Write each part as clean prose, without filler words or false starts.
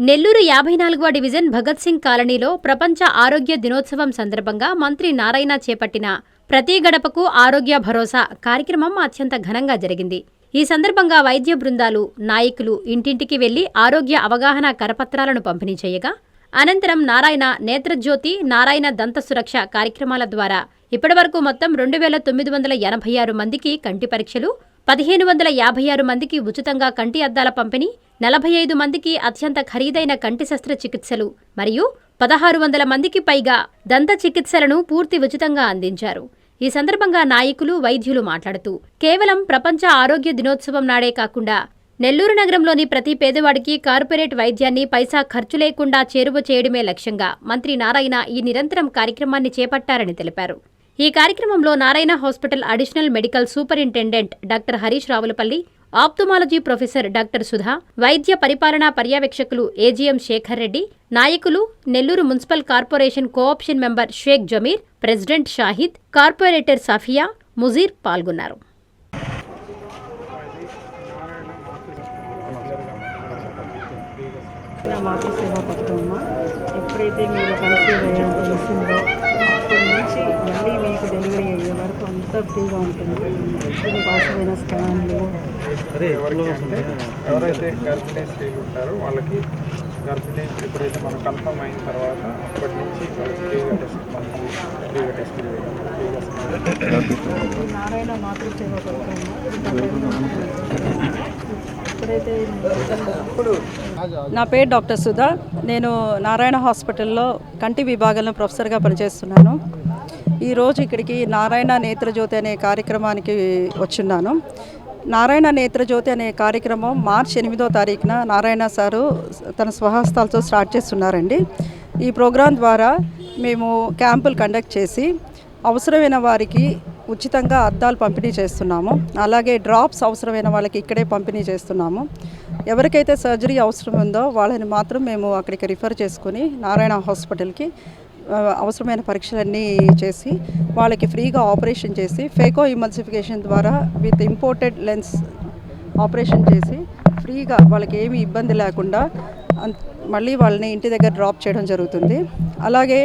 Nellore 54వ division Bhagat Singh కాలనీలో ప్రపంచ ఆరోగ్య దినోత్సవం సందర్భంగా మంత్రి నారాయణ చేపట్టిన ప్రతి గడపకు ఆరోగ్య భరోసా కార్యక్రమం అత్యంత ఘనంగా జరిగింది. ఈ సందర్భంగా వైద్య బృందాలు, నాయకులు ఇంటింటికి వెళ్లి ఆరోగ్య అవగాహన కరపత్రాలను పంపిణీ చేయగా, అనంతరం నారాయణ నేత్రజ్యోతి, నారాయణ దంత సురక్ష కార్యక్రమాల ద్వారా ఇప్పటివరకు మొత్తం 2986 మందికి కంటి పరీక్షలు, 1556 మందికి ఉచితంగా కంటి అద్దాల పంపిణీ, 45 మందికి అత్యంత ఖరీదైన కంటి శస్త్రచికిత్సలు మరియు 1600 మందికి పైగా దంత చికిత్సలను పూర్తి ఉచితంగా అందించారు. ఈ సందర్భంగా నాయకులు, వైద్యులు మాట్లాడుతూ, కేవలం ప్రపంచ ఆరోగ్య దినోత్సవం నాడే కాకుండా నెల్లూరు నగరంలోని ప్రతి పేదవాడికి కార్పొరేట్ వైద్యాన్ని పైసా ఖర్చు లేకుండా చేరువ చేయడమే లక్ష్యంగా మంత్రి నారాయణ ఈ నిరంతరం కార్యక్రమాన్ని చేపట్టారని తెలిపారు. ఈ కార్యక్రమంలో Narayana hospital additional medical superintendent doctor Harish Ravulapalli, ophthalmology professor doctor Sudha, వైద్య పరిపాలనా పర్యవేక్షకులు ఏజీఎం శేఖర్ రెడ్డి, నాయకులు, Nellore municipal corporation co-option member Sheikh Jameer, president Shahid, corporator Safiya, Mujeer పాల్గొన్నారు. మాతృ సేవా పథకం ఎప్పుడైతే మీరు కన్సీవ్ తెలిసిందో అప్పటి నుంచి మళ్ళీ మీకు డెలివరీ అయ్యే వరకు అంతా ఫ్రీగా ఉంటుంది. దీనికి అవసరమైన స్కాన్లు, ఎవరైతే గర్భిణీ స్త్రీలు ఉంటారో వాళ్ళకి గర్భిణీ ఎప్పుడైతే మనం కన్ఫర్మ్ అయిన తర్వాత అప్పటి నుంచి ఫ్రీగా టెస్ట్ నారాయణ మాతృ సేవా పథకం ఎప్పుడైతే నా పేరు డాక్టర్ సుధా. నేను నారాయణ హాస్పిటల్లో కంటి విభాగంలో ప్రొఫెసర్గా పనిచేస్తున్నాను. ఈరోజు ఇక్కడికి నారాయణ నేత్రజ్యోతి అనే కార్యక్రమానికి వచ్చున్నాను. నారాయణ నేత్రజ్యోతి అనే కార్యక్రమం మార్చి 8వ తారీఖున నారాయణ సారు తన స్వహస్తాలతో స్టార్ట్ చేస్తున్నారండి. ఈ ప్రోగ్రాం ద్వారా మేము క్యాంపులు కండక్ట్ చేసి అవసరమైన వారికి ఉచితంగా అద్దాలు పంపిణీ చేస్తున్నాము. అలాగే డ్రాప్స్ అవసరమైన వాళ్ళకి ఇక్కడే పంపిణీ చేస్తున్నాము. ఎవరికైతే సర్జరీ అవసరం ఉందో వాళ్ళని మాత్రం మేము అక్కడికి రిఫర్ చేసుకుని నారాయణ హాస్పిటల్కి అవసరమైన పరీక్షలన్నీ చేసి వాళ్ళకి ఫ్రీగా ఆపరేషన్ చేసి ఫేకో ఇమల్సిఫికేషన్ ద్వారా విత్ ఇంపోర్టెడ్ లెన్స్ ఆపరేషన్ చేసి ఫ్రీగా వాళ్ళకి ఏమీ ఇబ్బంది లేకుండా మళ్ళీ వాళ్ళని ఇంటి దగ్గర డ్రాప్ చేయడం జరుగుతుంది. అలాగే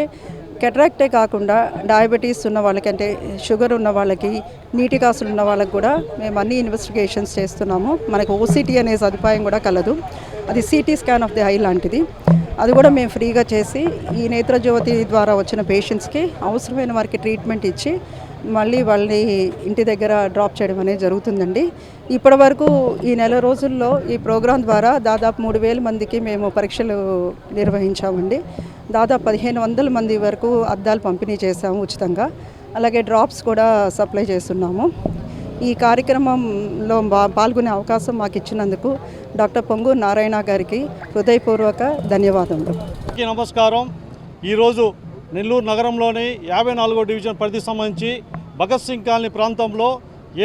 కెటరాక్టే కాకుండా డయాబెటీస్ ఉన్న వాళ్ళకి, అంటే షుగర్ ఉన్న వాళ్ళకి, నీటి కాసులు ఉన్న వాళ్ళకి కూడా మేము అన్ని ఇన్వెస్టిగేషన్స్ చేస్తున్నాము. మనకు ఓసిటీ అనే సదుపాయం కూడా కలదు. అది CT scan of the I లాంటిది. అది కూడా మేము ఫ్రీగా చేసి ఈ నేత్రజ్యోతి ద్వారా వచ్చిన పేషెంట్స్కి అవసరమైన వారికి ట్రీట్మెంట్ ఇచ్చి మళ్ళీ వాళ్ళని ఇంటి దగ్గర డ్రాప్ చేయడం అనేది జరుగుతుందండి. ఇప్పటి వరకు ఈ నెల రోజుల్లో ఈ ప్రోగ్రాం ద్వారా దాదాపు 3000 మందికి మేము పరీక్షలు నిర్వహించామండి. దాదాపు 1500 మంది వరకు అద్దాలు పంపిణీ చేశాము ఉచితంగా. అలాగే డ్రాప్స్ కూడా సప్లై చేస్తున్నాము. ఈ కార్యక్రమంలో పాల్గొనే అవకాశం మాకు ఇచ్చినందుకు డాక్టర్ పొంగూరు నారాయణ గారికి హృదయపూర్వక ధన్యవాదములు. నమస్కారం. ఈరోజు నెల్లూరు నగరంలోని 54వ డివిజన్ పరిధికి సంబంధించి భగత్ సింగ్ కాలనీ ప్రాంతంలో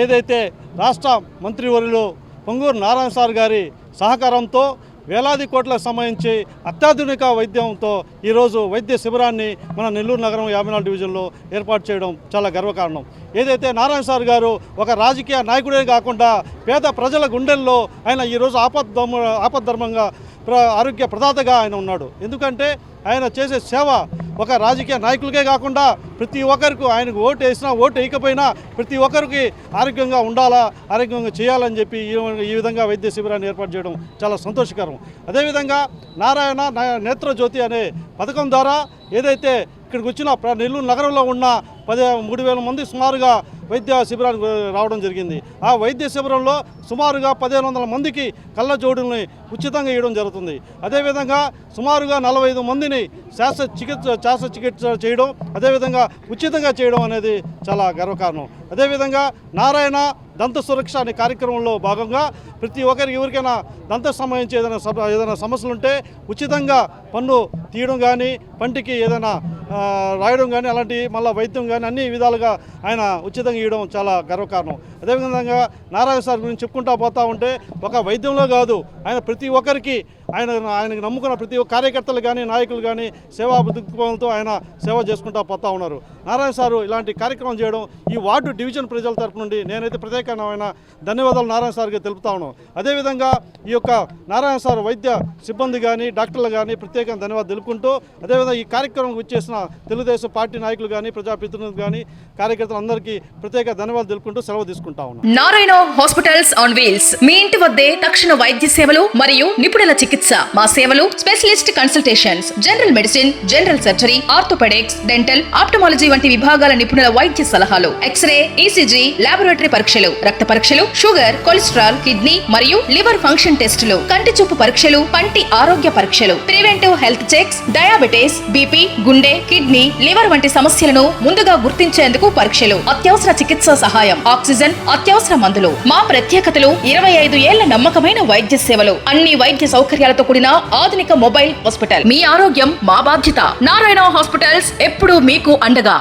ఏదైతే రాష్ట్ర మంత్రివర్యులు పొంగూరు నారాయణ సార్ గారి సహకారంతో వేలాది కోట్లకు సంబంధించి అత్యాధునిక వైద్యంతో ఈరోజు వైద్య శిబిరాన్ని మన నెల్లూరు నగరం 54 డివిజన్లో ఏర్పాటు చేయడం చాలా గర్వకారణం. ఏదైతే నారాయణ సార్ గారు ఒక రాజకీయ నాయకుడే కాకుండా పేద ప్రజల గుండెల్లో ఆయన ఈరోజు ఆపద్ధర్మంగా ఆరోగ్య ప్రదాతగా ఆయన ఉన్నాడు. ఎందుకంటే ఆయన చేసే సేవ ఒక రాజకీయ నాయకులకే కాకుండా ప్రతి ఒక్కరికి, ఆయనకు ఓటు వేసినా ఓటు వేయకపోయినా ప్రతి ఒక్కరికి ఆరోగ్యంగా ఉండాలా, ఆరోగ్యంగా చేయాలని చెప్పి ఈ విధంగా వైద్య శిబిరాన్ని ఏర్పాటు చేయడం చాలా సంతోషకరం. అదేవిధంగా నారాయణ నేత్రజ్యోతి అనే పథకం ద్వారా ఏదైతే ఇక్కడికి వచ్చిన నెల్లూరు నగరంలో ఉన్న 3000 మంది సుమారుగా వైద్య శిబిరానికి రావడం జరిగింది. ఆ వైద్య శిబిరంలో సుమారుగా 1500 మందికి కళ్ళజోడుల్ని ఉచితంగా ఇవ్వడం జరుగుతుంది. అదేవిధంగా సుమారుగా 45 మందిని శస్త్రచికిత్స చేయడం, అదేవిధంగా ఉచితంగా చేయడం అనేది చాలా గర్వకారణం. అదేవిధంగా నారాయణ దంత సురక్ష అనే కార్యక్రమంలో భాగంగా ప్రతి ఒక్కరికి ఎవరికైనా దంత సంబంధించి ఏదైనా సమస్యలు ఉంటే ఉచితంగా పన్ను తీయడం కానీ, పంటికి ఏదైనా రాయడం కానీ అలాంటి మళ్ళీ వైద్యం కానీ అన్ని విధాలుగా ఆయన ఉచితంగా ఇవ్వడం చాలా గర్వకారణం. అదేవిధంగా నారాయణ సార్ గురించి చెప్పుకుంటా పోతా ఉంటే ఒక వైద్యంలో కాదు, ఆయన ప్రతి ఒక్కరికి ఆయనకు నమ్ముకున్న ప్రతి ఒక్క కార్యకర్తలు కానీ నాయకులు కానీ సేవా దృక్పథంతో ఆయన సేవ చేసుకుంటా పోతా ఉన్నారు. నారాయణ సారు ఇలాంటి కార్యక్రమం చేయడం ఈ వార్డు డివిజన్ ప్రజల తరపు నుండి నేనైతే ప్రత్యేకమైన ధన్యవాదాలు నారాయణ సార్కి తెలుపుతా ఉన్నాను. అదేవిధంగా ఈ యొక్క నారాయణ సార్ వైద్య సిబ్బంది కానీ డాక్టర్లు కానీ ప్రత్యేకంగా ధన్యవాదాలు తెలుపుకుంటూ, అదేవిధంగా ఈ కార్యక్రమం వచ్చేసిన తెలుగుదేశం పార్టీ నాయకులు కానీ ప్రజాప్రతినిధులు కానీ కార్యకర్తలందరికీ ప్రత్యేక ధన్యవాదాలు తెలుపుకుంటూ సెలవు తీసుకుంటా ఉన్నాను. నారాయణ హాస్పిటల్స్ ఆన్ వీల్స్ మీ ఇంటి వద్దే తక్షణ వైద్య సేవలు మరియు నిపుణుల చికిత్స. మా సేవలు specialist consultations, general medicine, general surgery, orthopaedics, dental, ophthalmology వంటి విభాగాల నిపుణుల వైద్య సలహాలు, ఎక్స్రే, ఈసీజీ, లాబొరేటరీ పరీక్షలు, రక్త పరీక్షలు, షుగర్, కొలెస్ట్రాల్, కిడ్నీ మరియు లివర్ ఫంక్షన్ టెస్టులు, కంటి చూపు పరీక్షలు, పంటి ఆరోగ్య పరీక్షలు, preventive health checks, diabetes, BP, గుండె, కిడ్నీ, లివర్ వంటి సమస్యలను ముందుగా గుర్తించేందుకు పరీక్షలు, అత్యవసర చికిత్సా సహాయం, ఆక్సిజన్, అత్యవసర మందులు. మా ప్రత్యేకతలు 25 ఏళ్ల నమ్మకమైన వైద్య సేవలు, అన్ని వైద్య సౌకర్యాలతో కూడిన ఆధునిక మొబైల్ హాస్పిటల్. మీ ఆరోగ్యం మా బాధ్యత. నారాయణ హాస్పిటల్స్ ఎప్పుడూ మీకు అండగా.